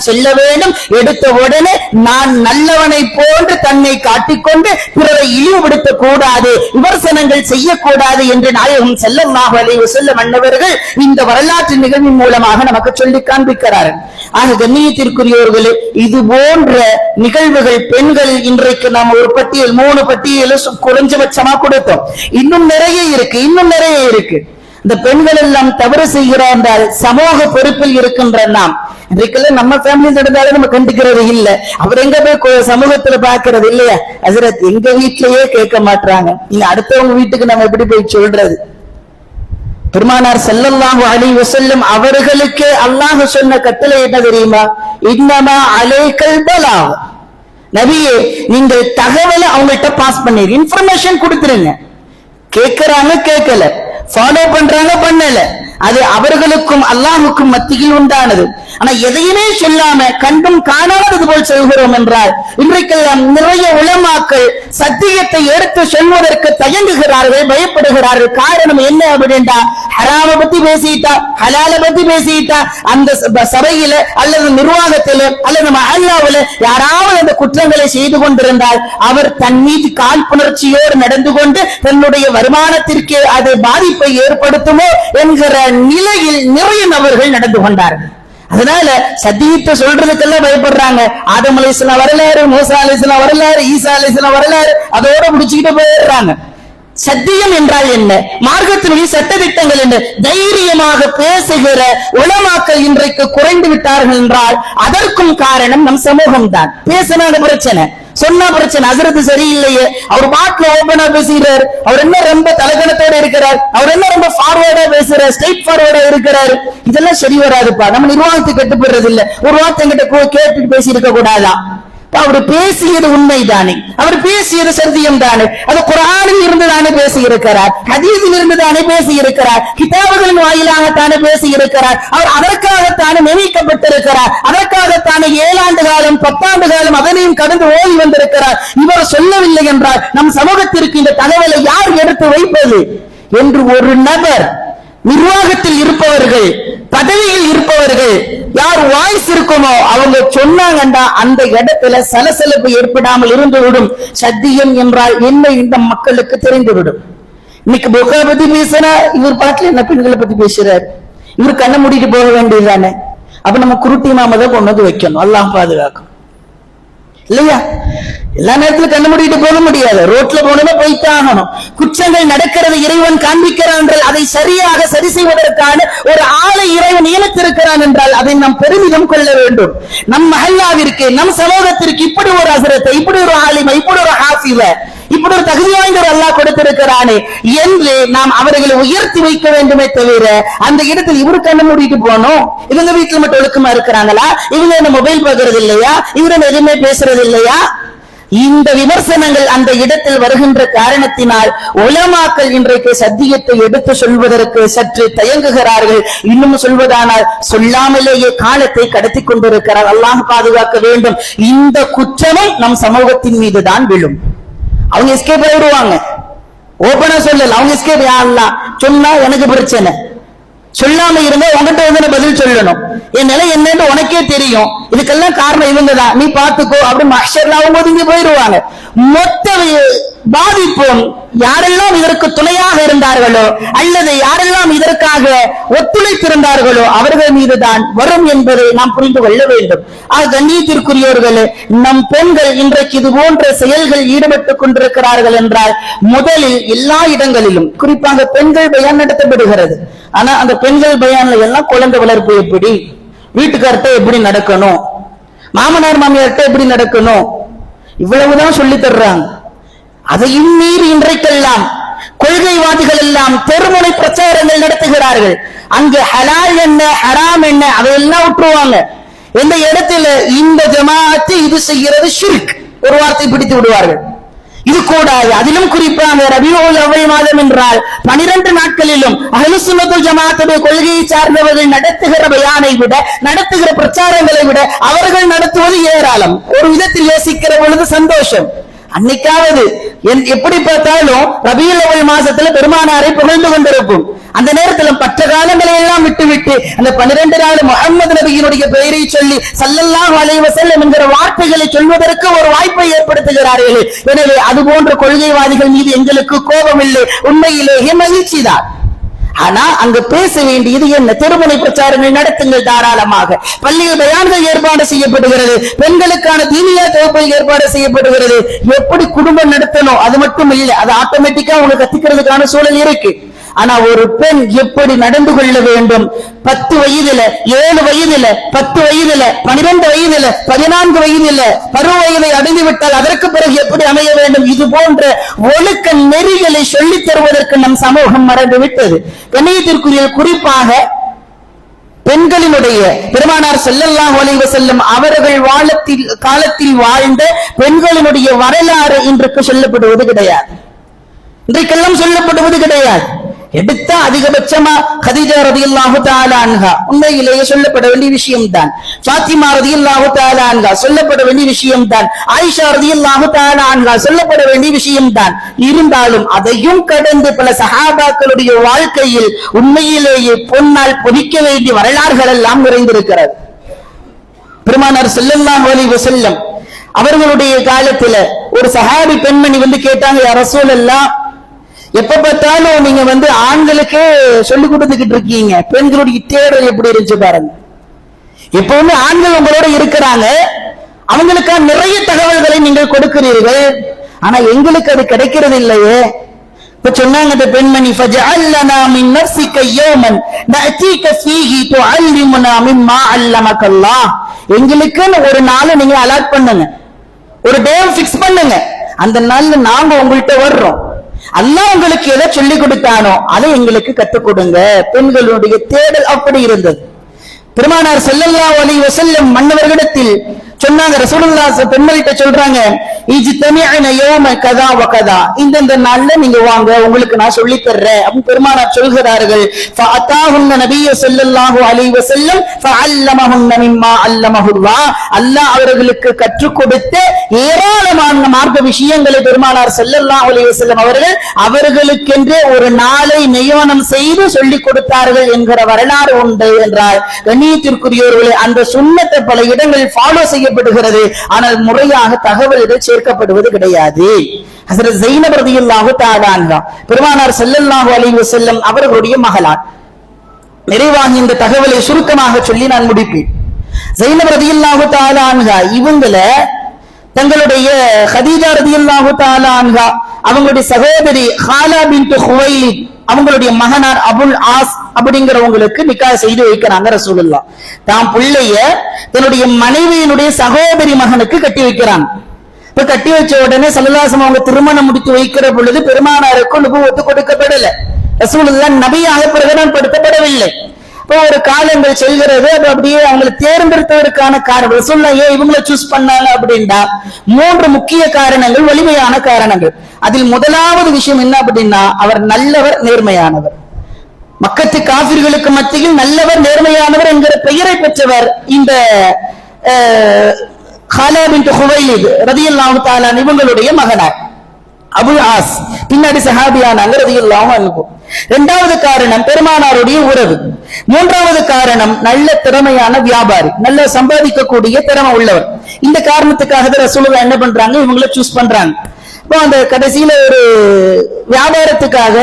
செல்ல வேண்டும். எடுத்த உடனே நான் நல்லவனை போன்று தன்னை காட்டிக்கொண்டு பிறரை இழிவுபடுத்தக் கூடாது, விமர்சனங்கள் செய்யக்கூடாது என்று நாயகம் ஸல்லல்லாஹு அலைஹி வஸல்லம் அவர்கள் இந்த வரலாற்று நிகழ்வின் மூலமாக நமக்கு சொல்லி காண்பிக்கிறார்கள். ஆக கண்ணியத்திற்குரியவர்களே, இது போன்ற நிகழ்வுகள் பெண்கள் இன்றைக்கு நாம் ஒரு பட்டியல் 3 பட்டியல் குறைஞ்சபட்சமா கொடுத்தோம். இன்னும் நிறைய இருக்கு. இந்த பெண்கள் எல்லாம் தவறு செய்கிறார் என்றால் சமூக பொறுப்பில் இருக்கின்ற நாம் இன்றைக்கெல்லாம் நம்ம ஃபேமிலி நடந்தாலும் நம்ம கண்டுக்கிறது இல்ல. அவர் எங்க போய் சமூகத்துல பாக்குறது இல்லையா? ஹஜ்ரத் எங்க வீட்டிலேயே கேட்க மாட்டாங்க, நீங்க அடுத்தவங்க வீட்டுக்கு நம்ம எப்படி போய் சொல்றது? பெருமானார் ஸல்லல்லாஹு அலைஹி வஸல்லம் அவர்களுக்கு அல்லாஹ் சொன்ன கட்டளை என்ன தெரியுமா? இன்னமா அலைக்கல் பலாக். நபியே, நீங்கள் தகவலை அவங்கள்ட்ட பாஸ் பண்ணிரு, இன்ஃபர்மேஷன் கொடுத்துருங்க. கேட்கிறாங்க, கேட்கல, ஃபாலோ பண்றாங்க, பண்ணல, அது அவர்களுக்கும் அல்லாஹுக்கும் மத்தியில் உண்டானது. ஆனா எதையுமே சொல்லாம கண்டும் காணாதது போல் சொல்கிறோம் என்றால் இன்றைக்கெல்லாம் நிறைய உலமாக்கள் சத்தியத்தை எடுத்து சொல்வதற்கு தயங்குகிறார்கள், பயப்படுகிறார்கள். காரணம் என்ன அப்படின்னா, ஹராம பத்தி பேசிட்டா, ஹலால பத்தி பேசிட்டா, அந்த சபையில அல்லது நிர்வாகத்தில அல்லது மஹல்லாவில யாராவது அந்த குற்றங்களை செய்து கொண்டிருந்தால் அவர் தன் மீது காழ்ப்புணர்ச்சியோடு நடந்து கொண்டு தன்னுடைய வருமானத்திற்கு அது பாதிப்பை ஏற்படுத்துமோ என்கிற நிலையில் நிறைய நபர்கள் நடந்து கொண்டார்கள். அதனால சத்தியத்தை சொல்றதுக்கெல்லாம் பயப்படுறாங்க. ஆதம் அலைஹிஸ்ஸலாம் வரலாறு, மூசா அலைஹிஸ்ஸலாம் வரலாறு, ஈசா அலைஹிஸ்ஸலாம் வரலாறு, அதோட முடிச்சுக்கிட்டு போயிடுறாங்க. சத்தியம் என்றால் என்ன, மார்க்கத்தினுடைய சட்டதிட்டங்கள் என்ன, தைரியமாக பேசுகிற உலமாக்கள் இன்றைக்கு குறைந்து விட்டார்கள் என்றால் அதற்கும் காரணம் நம் சமூகம் தான். பேசினாங்க பிரச்சனை, சொன்னா பிரச்சனை, ஹஜ்ரத் சரியில்லையே, அவர் பாட்ல ஓபனா பேசுகிறார், அவர் என்ன ரொம்ப தலகணத்தோட இருக்கிறார், அவர் என்ன ரொம்ப ஃபார்வர்டா பேசுறார், ஸ்ட்ரெயிட் ஃபார்வர்டா இருக்கிறார், இதெல்லாம் சரி வராதுப்பா. நம்ம நிர்வாகத்துக்கு கட்டுப்படுறது இல்ல. ஒரு வார்த்தை என்கிட்ட கேட்டுட்டு பேசி இருக்க கூடாதா? அவர் பேசியது உண்மைதானே, அவர் பேசியது சத்தியம் தானே, அது குர்ஆனில் இருந்து தானே பேசி இருக்கிறார், ஹதீஸில் இருந்து தானே பேசி இருக்கிறார், கிதாபுகளின் வாயிலாகத்தானே பேசி இருக்கிறார். அவர் அதற்காகத்தானே நியமிக்கப்பட்டிருக்கிறார், அதற்காகத்தானே 7 ஆண்டு காலம் 10 ஆண்டு காலம் அதனையும் கடந்து ஓடி வந்திருக்கிறார். இவர் சொல்லவில்லை என்றால் நம் சமூகத்திற்கு இந்த தகவலை யார் எடுத்து வைப்பது என்று ஒரு நபர், நிர்வாகத்தில் இருப்பவர்கள், பதவியில் இருப்பவர்கள், யார் வாய்ஸ் இருக்குமோ அவங்க சொன்னாங்கண்டா அந்த இடத்துல சலசலப்பு ஏற்படாமல் இருந்துவிடும். சத்தியம் என்றால் என்ன இந்த மக்களுக்கு தெரிந்துவிடும். இன்னைக்கு புகா பத்தி பேசுறா, இவர் பாட்டுல என்ன பெண்களை பத்தி பேசுறாரு, இவர் கண்ணை மூடிட்டு போக வேண்டியதுதானே. அப்ப நம்ம குருட்டி மாமதை கொண்டு வந்து வைக்கணும், அல்லாஹ் பாதுகாக்கும். இல்லையா? எல்லா நேரத்திலும் கண்ணு மூடிட்டு போக முடியாது. ரோட்ல போனவே போய்த்தான் ஆகணும். குற்றங்கள் நடக்கிறது இறைவன் காண்பிக்கிறான் என்றால் அதை சரியாக சரி செய்வதற்கான ஒரு ஆளை இறைவன் நியமித்திருக்கிறான் என்றால் அதை நாம் பெருமிதம் கொள்ள வேண்டும். நம் மஹல்லாவிற்கு, நம் சமூகத்திற்கு இப்படி ஒரு ஹஸரத்தை, இப்படி ஒரு ஆலிமை, இப்படி ஒரு ஹாஃபிஸ, இப்படி ஒரு தகுதி வாய்ந்த ஒரு அல்லாஹ் கொடுத்திருக்கிறானே என்று நாம் அவர்களை உயர்த்தி வைக்க வேண்டுமே தவிர அந்த இடத்தில் இவரு கண்ணு மூடிட்டு போனோம், இவங்க வீட்டுல மட்டும் ஒழுக்கமா இருக்கிறாங்களா, இவங்க என்ன மொபைல் பார்க்கறது இல்லையா, இவரு எதுவுமே பேசுறது இல்லையா, இந்த விமர்சனங்கள் அந்த இடத்தில் வருகின்ற காரணத்தினால் உலமாக்கள் இன்றைக்கு சத்தியத்தை எடுத்து சொல்வதற்கு சற்று தயங்குகிறார்கள். இன்னும் சொல்வதானால் சொல்லாமலேயே காலத்தை கடத்தி கொண்டிருக்கிறார். அல்லாஹ் பாதுகாக்க வேண்டும். இந்த குற்றமும் நம் சமூகத்தின் மீது தான் விழும். அவங்க எஸ்கேப் ஆயிடுவாங்க, ஓபனா சொல்லல. அவங்க எஸ்கேப் ஆகலாம். சொன்னா எனக்கு பிரச்சனை, சொல்லாம இருந்தா உங்ககிட்ட வந்து பதில் சொல்லணும். என் நிலை என்னன்னு உனக்கே தெரியும், இதுக்கெல்லாம் காரணம் இவங்க தான், நீ பாத்துக்கோ அப்படின்னு மஹ்ஷர்ல அவங்க ஒதுங்கி போயிடுவாங்க. மொத்த பாதிப்பும் யாரெல்லாம் இதற்கு துணையாக இருந்தார்களோ அல்லது யாரெல்லாம் இதற்காக ஒத்துழைத்திருந்தார்களோ அவர்கள் மீதுதான் வரும் என்பதை நாம் புரிந்து கொள்ள வேண்டும். கண்ணியத்திற்குரியவர்களே, நம் பெண்கள் இன்றைக்கு இது போன்ற செயல்கள் ஈடுபட்டுக் கொண்டிருக்கிறார்கள் என்றால் முதலில் எல்லா இடங்களிலும் குறிப்பாக பெண்கள் பயான் நடத்தப்படுகிறது. ஆனா அந்த பெண்கள் பயான்ல எல்லாம் குழந்தை வளர்ப்பு எப்படி, வீட்டுக்கார்ட்ட எப்படி நடக்கணும், மாமனார் மாமியார்ட்ட எப்படி நடக்கணும், இவ்வளவுதான் சொல்லி தர்றாங்க. அதையும் மீறி இன்றைக்கெல்லாம் கொள்கைவாதிகள் எல்லாம் தெருமுனை பிரச்சாரங்கள் நடத்துகிறார்கள். அங்கு ஹலால் என்ன ஹராம் என்ன அதையெல்லாம் விட்டுருவாங்க. எந்த இடத்துல இந்த ஜமாஅத்து இது செய்கிறது ஷிர்க் ஒரு வார்த்தை பிடித்து விடுவார்கள். இது கூடாது. அதிலும் குறிப்பாக ரபியுல் அவ்வல் மாதம் என்றால் 12 நாட்களிலும் அஹ்லுஸ் சுன்னத் வல் ஜமாஅத்துடைய கொள்கையை சார்ந்தவர்கள் நடத்துகிற பயானை விட, நடத்துகிற பிரச்சாரங்களை விட அவர்கள் நடத்துவது ஏராளம். ஒரு விதத்தில் யோசிக்கிற பொழுது சந்தோஷம். அன்னைக்காவது எப்படி பார்த்தாலும் ரபியுல் அவ்வல் மாசத்துல பெருமானாரை புகழ்ந்து கொண்டிருக்கும். அந்த நேரத்தில் மற்ற காலங்களை எல்லாம் விட்டுவிட்டு அந்த 12 நாள் முஹம்மது நபியினுடைய பெயரை சொல்லி ஸல்லல்லாஹு அலைஹி வஸல்லம் என்கிற வார்த்தைகளை சொல்வதற்கு ஒரு வாய்ப்பை ஏற்படுத்துகிறார்கள். எனவே அது போன்ற கொள்கைவாதிகள் மீது எங்களுக்கு கோபம் இல்லை, உண்மையிலேயே மகிழ்ச்சி தான். ஆனா அங்க பேச வேண்டியது என்ன? திருமண பிரச்சாரங்கள் நடத்துங்கள் தாராளமாக. பள்ளிகள் பயான்கள் ஏற்பாடு செய்யப்படுகிறது, பெண்களுக்கான தீனியா தொகுப்புகள் ஏற்பாடு செய்யப்படுகிறது. எப்படி குடும்பம் நடத்தணும் அது மட்டும் இல்லை, அது ஆட்டோமேட்டிக்கா உங்களுக்கு கத்துக்கிறதுக்கான சூழல் இருக்கு. ஆனா ஒரு பெண் எப்படி நடந்து கொள்ள வேண்டும், 10 வயதுல 7 வயதுல 10 வயதுல 12 வயதுல 14 வயதுல பருவ வயதை அடைந்து விட்டால் அதற்கு பிறகு எப்படி அமைய வேண்டும், இது போன்ற ஒழுக்க நெறிகளை சொல்லித் தருவதற்கு நம் சமூகம் மறந்து விட்டது. கண்ணியத்திற்குரிய குறிப்பாக பெண்களினுடைய பெருமானார் ஸல்லல்லாஹு அலைஹி வஸல்லம் அவர்கள் காலத்தில் வாழ்ந்த பெண்களினுடைய வரலாறு இன்றைக்கு சொல்லப்படுவது கிடையாது, இன்றைக்கெல்லாம் சொல்லப்படுவது கிடையாது. எடுத்த அதிகபட்சமா கதீஜா ரலியல்லாஹு தஆலா அன்ஹா உண்மையிலேயே சொல்லப்பட வேண்டிய விஷயம்தான். ஃபாத்திமா ரலியல்லாஹு தஆலா அன்ஹா சொல்லப்பட வேண்டிய விஷயம்தான். ஆயிஷா ரலியல்லாஹு தஆலா அன்ஹா சொல்லப்பட வேண்டிய விஷயம்தான். இருந்தாலும் அதையும் கடந்து பல சஹாபாக்களுடைய வாழ்க்கையில் உண்மையிலேயே பொன்னால் பொதிக்க வேண்டிய வரலாறுகள் எல்லாம் நிறைந்திருக்கிறது. பெருமானார் ஸல்லல்லாஹு அலைஹி வஸல்லம் அவர்களுடைய காலத்துல ஒரு சஹாபி பெண்மணி வந்து கேட்டாங்க, யா ரசூலல்லாஹ், எப்ப பார்த்தாலும் நீங்க ஆண்களுக்கு சொல்லி கொடுத்துக்கிட்டு இருக்கீங்க, பெண்களுடைய தேடல் எப்படி இருந்துச்சு பாருங்க. எப்பவுமே ஆண்கள் உங்களோட இருக்கிறாங்க, அவங்களுக்கான நிறைய தகவல்களை நீங்கள் கொடுக்கிறீர்கள், ஆனா எங்களுக்கு அது கிடைக்கிறது இல்லையே. இப்ப சொன்னாங்க அந்த பெண்மணி, ஃபஜஅல் லனா மின் நஃப்ஸிக யௌமன் நஅதீக ஃபீஹி துஅல்லிமுனா மிம்மா அல்லமக்கல்லாஹ். எங்களுக்கு ஒரு நாளை நீங்க அலாட் பண்ணுங்க, ஒரு டே ஃபிக்ஸ் பண்ணுங்க, அந்த நாள்ல நாங்க உங்கள்கிட்ட வர்றோம், அல்லாஹ் உங்களுக்கு எதை சொல்லி கொடுத்தானோ அதை எங்களுக்கு கத்துக் கொடுங்க. பெண்களுடைய தேடல் அப்படி இருந்தது. பெருமானார் ஸல்லல்லாஹு அலைஹி வஸல்லம் மன்னவர்களிடத்தில் சொன்னாங்க, ரசூலுல்லாஹ் பெண்கள்கிட்ட சொல்றாங்க, இஜ்தமிஅன யௌம கதா வ கதா, இந்த நாள்ல நீங்க வாங்க, உங்களுக்கு நான் சொல்லி தர்றேன் அப்படின்னு பெருமானார் சொல்கிறார்கள். ஃபஅதாஹுன்ன நபிய ஸல்லல்லாஹு அலைஹி வஸல்லம் ஃபஅல்லமஹுன்ன மிம்மா அல்லமஹுல்லாஹ். அல்லாஹ் அவர்களுக்கு கற்றுக் கொடுத்த ஏராளமான மார்க்க விஷயங்களை பெருமானார் ஸல்லல்லாஹு அலைஹி வஸல்லம் அவர்கள் அவர்களுக்கென்று ஒரு நாளை நியமனம் செய்து சொல்லிக் கொடுத்தார்கள் என்கிற வரலாறு உண்டு என்றால் கண்ணியத்திற்குரியவர்களே, அந்த சுன்னத்தை பல இடங்களில் ஃபாலோ செய்யப்படுகிறது, ஆனால் முறையாக தகவல்கள் சேர்க்கப்படுவது கிடையாது. ஹஜ்ரத் ஸைனப் ரலியல்லாஹு தஆலா அன்ஹா பெருமானார் ஸல்லல்லாஹு அலைஹி வஸல்லம் அவர்களுடைய மகளார். நிறைவாக இந்த தகவலை சுருக்கமாக சொல்லி நான் முடிப்பேன். ஸைனப் ரலியல்லாஹு தஆலா அன்ஹா இவங்கள தங்களுடைய ஹதீஜா ரலியல்லாஹு தஆலா அன்ஹா அவங்களுடைய சகோதரி ஹாலா பின்த் ஹுவைலித் அவங்களுடைய மகனார் அபுல் ஆஸ் அப்படிங்கிறவங்களுக்கு நிக்காஹ் செய்து வைக்கிறாங்க ரசூலுல்லாஹ். தாம் பிள்ளைய தன்னுடைய மனைவியினுடைய சகோதரி மகனுக்கு கட்டி வைக்கிறாங்க. இப்ப கட்டி வச்ச உடனே ஸல்லல்லாஹு அலைஹி வஸல்லம் அவங்க திருமணம் முடித்து வைக்கிற பொழுது பெருமானாருக்கு நுபுவத்து கொடுக்கப்படல. ரசூலுல்லாஹ் நபியாக பிரகடனப்படுத்தப்படவில்லை. இப்போ ஒரு காலங்கள் செல்கிறது, அது அப்படியே அவங்களை தேர்ந்தெடுத்ததற்கான காரணம் ரசூலுல்லாஹ் ஏன் இவங்களை சூஸ் பண்ணாங்க அப்படின்னா 3 முக்கிய காரணங்கள், வலிமையான காரணங்கள். அதில் முதலாவது விஷயம் என்ன அப்படின்னா, அவர் நல்லவர், நேர்மையானவர். மக்கத்து காபிர்களுக்கு மத்தியில் நல்லவர், நேர்மையானவர் என்கிற பெயரை பெற்றவர் இந்த ஹாலா பின்த் ஹுவைலித் ரலியல்லாஹு தஆலா இவங்களுடைய மகனார் அபுல் ஆஸ். பின்னாடி சஹாபியானாங்க ரலியல்லாஹு அன்ஹு. இரண்டாவது காரணம் பெருமானாருடைய உறவு. மூன்றாவது காரணம் நல்ல திறமையான வியாபாரி, நல்ல சம்பாதிக்கக்கூடிய திறமை உள்ளவர். இந்த காரணத்துக்காக ரசூலுல்லாஹ் என்ன பண்றாங்க, இவங்களை சூஸ் பண்றாங்க. இப்போ அந்த கடைசியில ஒரு வியாபாரத்துக்காக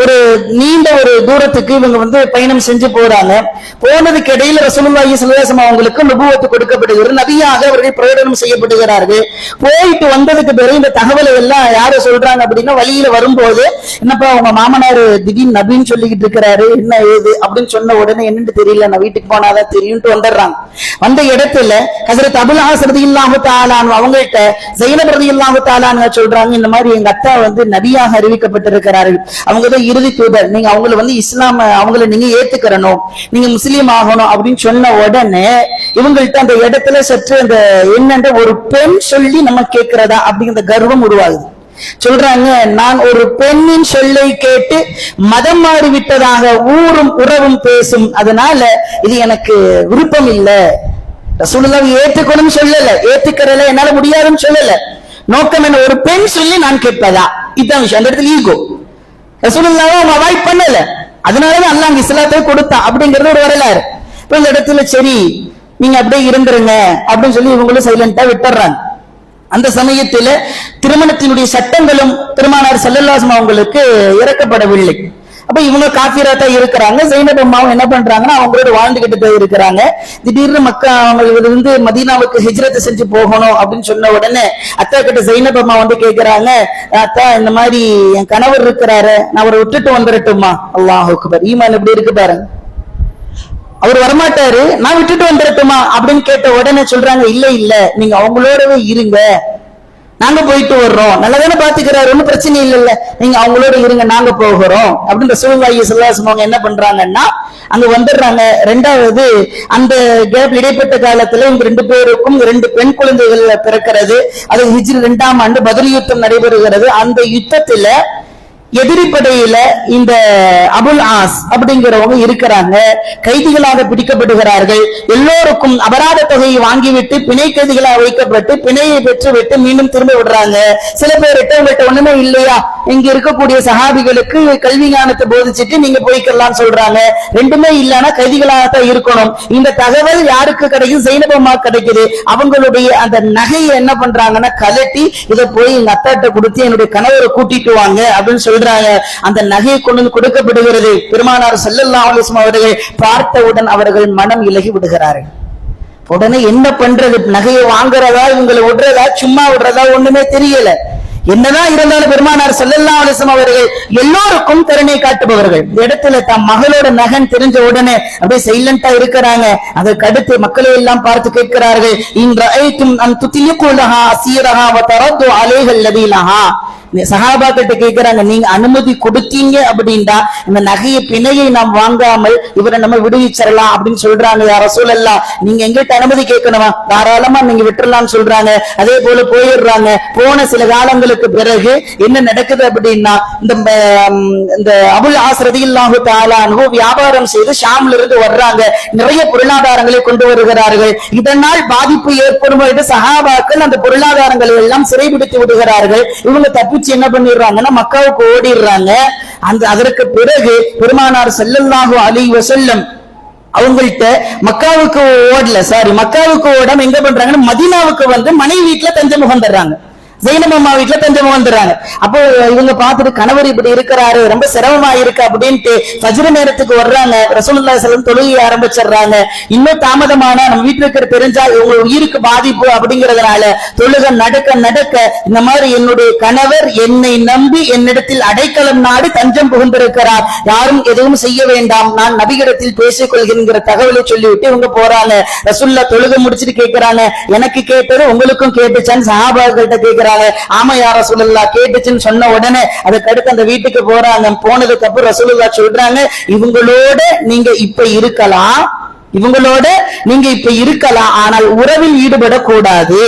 ஒரு நீண்ட ஒரு தூரத்துக்கு இவங்க பயணம் செஞ்சு போறாங்க. போனதுக்கு இடையில ரசூலுல்லாஹி ஸல்லல்லாஹு அலைஹி வஸல்லம் அவங்களுக்கு நுபுவத்து கொடுக்கப்படுகிறது, நபியாக அவர்கள் பிரகடனம் செய்யப்படுகிறார்கள். போயிட்டு வந்ததுக்கு பிறகு இந்த தகவலை எல்லாம் யாரு சொல்றாங்க அப்படின்னா, வழியில வரும்போது என்னப்பா உங்க மாமனார் திடீர்னு நபின்னு சொல்லிக்கிட்டு இருக்கிறாரு, என்ன ஏது அப்படின்னு சொன்ன உடனே என்னன்னு தெரியல, நான் வீட்டுக்கு போனாதான் தெரியும்ட்டு வந்துடுறாங்க. வந்த இடத்துல ஹஜ்ரத் அபுல் ஆஸ் ரலியல்லாஹு தஆலா அவங்கள்ட்ட ஸைனப் ரலியல்லாஹு தஆலா சொல்றாங்க, இந்த மாதிரி எங்க அத்தா நபியாக அறிவிக்கப்பட்டிருக்கிறார்கள், அவங்க இறுதி தூதர், நீங்க அவங்களை இஸ்லாம் அவங்களை நீங்க ஏத்துக்கிறணும், நீங்க முஸ்லீம் ஆகணும் அப்படின்னு சொன்ன உடனே இவங்கள்ட்ட அந்த இடத்துல சற்று அந்த என்னன்ற ஒரு பெண் சொல்லி நம்ம கேட்கிறதா அப்படிங்கிற கர்வம் உருவாகுது. சொல்றாங்க, நான் ஒரு பெண்ணின் சொல்லை கேட்டு மதம் மாறிவிட்டதாக ஊரும் உறவும் பேசும், அதனால இது எனக்கு விருப்பம் இல்லை. ரசூலுல்லாஹ் ஏத்துக்கணும்னு சொல்லல, ஏத்துக்கிறல என்னால முடியாதுன்னு சொல்லல. நோக்கம் என்ன, ஒரு பெண் சொல்லி நான் கேட்பதா, இதுதான் விஷயம். அந்த இடத்துல ஈகோ. ரசூலுல்லாஹ் அவங்க அவாய்ட் பண்ணல, அதனாலதான் அல்லாஹ் இஸ்லாத்தை கொடுத்தான் அப்படிங்கிறது ஒரு வரலாறு. இப்ப இந்த இடத்துல சரி நீங்க அப்படியே இருந்துருங்க அப்படின்னு சொல்லி இவங்களும் சைலண்டா விட்டுறாங்க. அந்த சமயத்துல திருமணத்தினுடைய சட்டங்களும் பெருமானார் ஸல்லல்லாஹு அலைஹி வஸல்லம் அவங்களுக்கு இறக்கப்படவில்லை. அப்ப இவங்க காஃபிரா தான் இருக்கிறாங்க. ஸைனப் அம்மாவும் என்ன பண்றாங்கன்னா அவங்களோட வாழ்ந்துகிட்டு தான் இருக்கிறாங்க. திடீர்னு மக்கா அவங்க மதீனாவுக்கு ஹிஜ்ரத் செஞ்சு போகணும் அப்படின்னு சொன்ன உடனே அத்தா கிட்ட ஸைனப் அம்மா கேக்குறாங்க, அத்தா இந்த மாதிரி என் கணவர் இருக்கிறாரு, நான் அவரை விட்டுட்டு வந்துடட்டுமா? அல்லாஹ் அக்பர், ஈமான் எப்படி இருக்கு பாருங்க. அவர் வரமாட்டாரு, நான் விட்டுட்டு வந்துடட்டுமா அப்படின்னு கேட்ட உடனே சொல்றாங்க, இல்ல இல்ல நீங்க அவங்களோடவே இருங்க, நாங்க போயிட்டு வர்றோம், நல்லதானே பாத்துக்கிறாரு, ஒன்னும் பிரச்சனை இல்ல, நீங்க அவங்களோட இருங்க, நாங்க போகிறோம் அப்படின்னு ரசூலுல்லாஹி ஸல்லல்லாஹு அலைஹி வஸல்லம் என்ன பண்றாங்கன்னா அங்க வந்துடுறாங்க. ரெண்டாவது அந்த கேப் இடைப்பட்ட காலத்துல இவங்க 2 பேருக்கும் 2 பெண் குழந்தைகள் பிறக்கிறது. அது ஹிஜ்ரி 2ஆம் ஆண்டு பத்ர் யுத்தம் நடைபெறுகிறது. அந்த யுத்தத்துல எதிரிப்படையில இந்த அபுல் ஆஸ் அப்படிங்கிறவங்க இருக்கிறாங்க, கைதிகளாக பிடிக்கப்படுகிறார்கள். எல்லோருக்கும் அபராத தொகையை வாங்கிவிட்டு பிணை கைதிகளாக வைக்கப்பட்டு பிணையை பெற்று விட்டு மீண்டும் திரும்ப விடுறாங்க. சில பேர் உங்கள்கிட்ட ஒண்ணுமே இல்லையா, இங்க இருக்கக்கூடிய சஹாபிகளுக்கு கல்வி ஞானத்தை போதிச்சுட்டு நீங்க போய்க்கலாம் சொல்றாங்க. ரெண்டுமே இல்லைன்னா கைதிகளாகத்தான் இருக்கணும். இந்த தகவல் யாருக்கு கிடைக்கும்? ஸைனப் அம்மா கிடைக்குது. அவங்களுடைய அந்த நகையை என்ன பண்றாங்கன்னா கலட்டி இதை போய் எங்க அத்தாட்ட கொடுத்து என்னுடைய கணவரை கூட்டிட்டு வாங்க அப்படின்னு சொல்லி அந்த நகையை கொண்டு கொடுக்கப்படுகிறது. பெருமானார் ஸல்லல்லாஹு அலைஹி வஸல்லம் அவர்கள் பார்த்தவுடன் அவர்கள் மனம் இலகி விடுகிறார்கள். உடனே என்ன பண்றது, நகையை வாங்குறதா இவங்களை விடுறதா சும்மா விடுறதா ஒண்ணுமே தெரியல. என்னதான் இருந்தாலும் பெருமானார் ஸல்லல்லாஹு அலைஹி வஸல்லம் அவர்கள் எல்லோருக்கும் கருணை காட்டுபவர்கள். இந்த இடத்துல தம் மகளோட நகன் தெரிஞ்ச உடனே அப்படியே சைலண்டா இருக்கிறாங்க. அதற்கு அடுத்து மக்களை எல்லாம் பார்த்து கேட்கிறார்கள், இன் ரஅய்தும் அன் துத்லிகு லஹா அஸீரஹா வ தரது அலைஹி அல்லதி லஹா. சஹாபாக்கிட்ட கேட்கிறாங்க, நீங்க அனுமதி கொடுத்தீங்க அப்படின்னா இந்த நகையை பிணையை நாம் வாங்காமல் இவரை நம்ம விடுவிச்சிடலாம் அப்படின்னு சொல்றாங்க. யா ரசூலல்லாஹ், நீங்க எங்கிட்ட அனுமதி கேட்கணுமா? தாராளமா நீங்க விட்டுறலாம்னு சொல்றாங்க. அதே போல போயிடுறாங்க. போன சில காலங்களுக்கு பிறகு என்ன நடக்குது அப்படின்னா, இந்த அபுல் ஆஸ் ரலியல்லாஹு தஆலா அன்ஹு வியாபாரம் செய்து ஷாம்ல இருந்து வர்றாங்க. நிறைய பொருளாதாரங்களை கொண்டு வருகிறார்கள். இதனால் பாதிப்பு ஏற்படும் என்று சஹாபாக்கள் அந்த பொருளாதாரங்களை எல்லாம் சிறைபிடித்து விடுகிறார்கள். இவங்க தப்பி என்ன பண்ணிடுறாங்கன்னா மக்காவுக்கு ஓடிடுறாங்க. அதற்கு பிறகு பெருமானார் ஸல்லல்லாஹு அலைஹி வஸல்லம் அவங்கள்ட்ட மக்காவுக்கு ஓடாம எங்க பண்றாங்கன்னா மதீனாவுக்கு வந்து மனைவி வீட்டுல தஞ்சம் புகுந்துடுறாங்க. ஜைனப் அம்மா வீட்டுல தஞ்சம் வந்துடுறாங்க. அப்போ இவங்க பார்த்துட்டு கணவர் இப்படி இருக்கிறாரு, ரொம்ப சிரமமா இருக்கு அப்படின்ட்டு ஃபஜ்ர் நேரத்துக்கு வர்றாங்க. ரசூலுல்லாஹி ஸல்லல்லாஹு அலைஹி வஸல்லம் தொழுகை ஆரம்பிச்சிடுறாங்க. இன்னும் தாமதமானா நம்ம வீட்டுல இருக்கிற தெரிஞ்சா இவங்க உயிருக்கு பாதிப்பு அப்படிங்கறதுனால தொழுகை நடக்க நடக்க இந்த மாதிரி என்னுடைய கணவர் என்னை நம்பி என்னிடத்தில் அடைக்கலம் நாடி தஞ்சம் புகுந்திருக்கிறார், யாரும் எதுவும் செய்ய வேண்டாம், நான் நபியிடத்தில் பேசிக் கொள்கிற தகவலை சொல்லிவிட்டு இவங்க போறாங்க. ரசூலுல்லாஹ் தொழுகை முடிச்சிட்டு கேட்கிறாங்க, எனக்கு கேட்டது உங்களுக்கும் கேட்டுச்சான்னு சஹாபாக்கள்கிட்ட கேட்கிறாங்க. ஆமா யா ரசூலுல்லாஹ் கேட்டுச்சுன்னு சொன்ன உடனே அதுக்கடுத்து அந்த வீட்டுக்கு போறாங்க. போனதுக்கு அப்புறம் ரசூலுல்லாஹ் சொல்றாங்க, இவங்களோட நீங்க இப்ப இருக்கலாம், இவங்களோட நீங்க இப்ப இருக்கலாம், ஆனால் உறவில் ஈடுபடக்கூடாது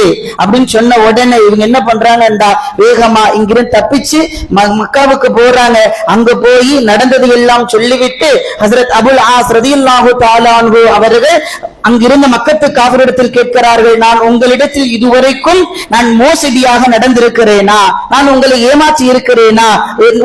அப்படின்னு சொன்ன உடனே இவங்க என்ன பண்றாங்கடா, வேகமா இங்கிருந்து தப்பிச்சு மக்காவுக்கு போறாங்க. அங்க போய் நடந்தது எல்லாம் சொல்லிவிட்டு ஹஜ்ரத் அபுல் ஆஸ் ரலியல்லாஹு தஆலா அன்ஹு அவர்கள் அங்கிருந்த மக்கத்து காஃபிரிடத்தில் கேட்கிறார்கள், நான் உங்களிடத்தில் இதுவரைக்கும் நான் மோசடியாக நடந்திருக்கிறேனா, நான் உங்களை ஏமாற்றி இருக்கிறேனா,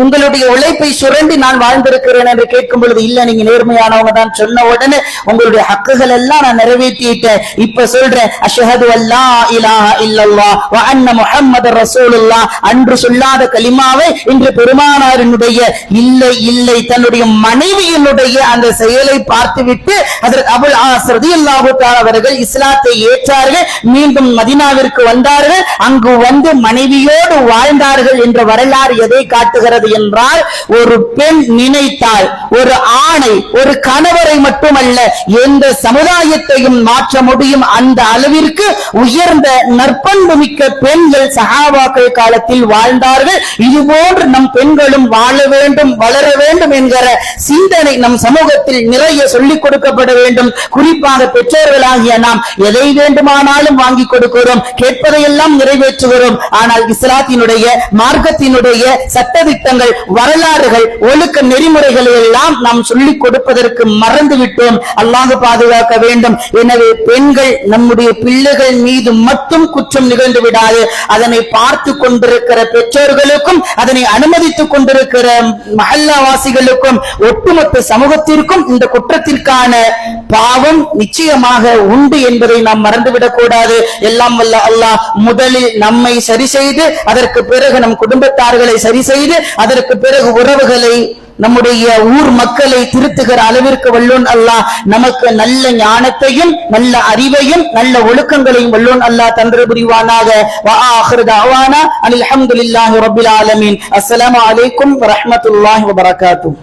உங்களுடைய உழைப்பை சுரண்டி நான் வாழ்ந்திருக்கிறேன் என்று கேட்கும் பொழுது இல்ல, நீங்க நேர்மையானவங்க தான் சொன்ன உடனே உங்களுடைய ஹக்குகள் எல்லாம் நான் நிறைவேற்றிட்டேன், இப்ப சொல்றேன் அஷ்ஹது அல்லா இலாஹா இல்லல்லாஹ் வ அன்ன முஹம்மதர் ரசூலுல்லாஹ். அன்று சொல்லாத கலிமாவை இன்று பெருமானாரினுடைய இல்லை இல்லை தன்னுடைய மனைவியினுடைய அந்த செயலை பார்த்துவிட்டு ஹஜ்ரத் அபுல் ஆஸ் ரலியல்லாஹு அவர்கள் இஸ்லாத்தை ஏற்றார்கள். மீண்டும் மதீனாவிற்கு வந்தார்கள். அங்கு வந்து மனைவியோடு வாழ்ந்தார்கள் என்ற வரலாறு எதை காட்டுகிறது என்றால், ஒரு பெண் நினைத்தால் ஒரு ஆணை, ஒரு கணவரை மட்டுமல்ல எந்த சமுதாயத்தையும் மாற்ற முடியும். அந்த அளவிற்கு உயர்ந்த நற்பண்பு மிக்க பெண்கள் சஹாபாக்கள் காலத்தில் வாழ்ந்தார்கள். இதுபோன்று நம் பெண்களும் வாழ வேண்டும், வளர வேண்டும் என்கிற சிந்தனை நம் சமூகத்தில் நிறைய சொல்லிக் கொடுக்கப்பட வேண்டும். குறிப்பாக பெற்றோர்களாகிய நாம் எதை வேண்டுமானாலும் வாங்கி கொடுக்கிறோம், கேட்பதையெல்லாம் நிறைவேற்றுகிறோம். ஆனால் இஸ்லாத்தினுடைய மார்க்கத்தினுடைய சட்டதிட்டங்கள், வரலாறுகள், ஒழுக்க நெறிமுறைகளை எல்லாம் நாம் சொல்லிக் கொடுப்பதற்கு மறந்துவிட்டோம். அல்லாஹ் பாதுகாக்க வேண்டும். எனவே பெண்கள் நம்முடைய பிள்ளைகள் மீது மட்டும் குற்றம் நிகழ்ந்து விடாது. அதனை பார்த்து கொண்டிருக்கிற பெற்றோர்களுக்கும் அதனை அனுமதித்துக் கொண்டிருக்கிற மஹல்லாவாசிகளுக்கும் ஒட்டுமொத்த சமூகத்திற்கும் இந்த குற்றத்திற்கான பாவம் நிச்சயமாக உண்டு என்பதை நாம் மறந்துவிடக் கூடாது. எல்லாம் வல்ல அல்லாஹ் முதலில் நம்மை சரி செய்து, அதற்கு பிறகு நம் குடும்பத்தார்களை சரி செய்து, அதற்கு பிறகு உறவுகளை, நம்முடைய ஊர் மக்களை திருத்துகிற அளவிற்கு வல்லோன் அல்லாஹ் நமக்கு நல்ல ஞானத்தையும் நல்ல அறிவையும் நல்ல ஒழுக்கங்களையும் வல்லோன் அல்லாஹ் தந்திர புரிவானாக. வ ஆகிரு தஅவானா அல்ஹம்துலில்லாஹி ரப்பில் ஆலமீன். அஸ்ஸலாமு அலைக்கும் வ ரஹ்மத்துல்லாஹி வ பரகாத்துஹு.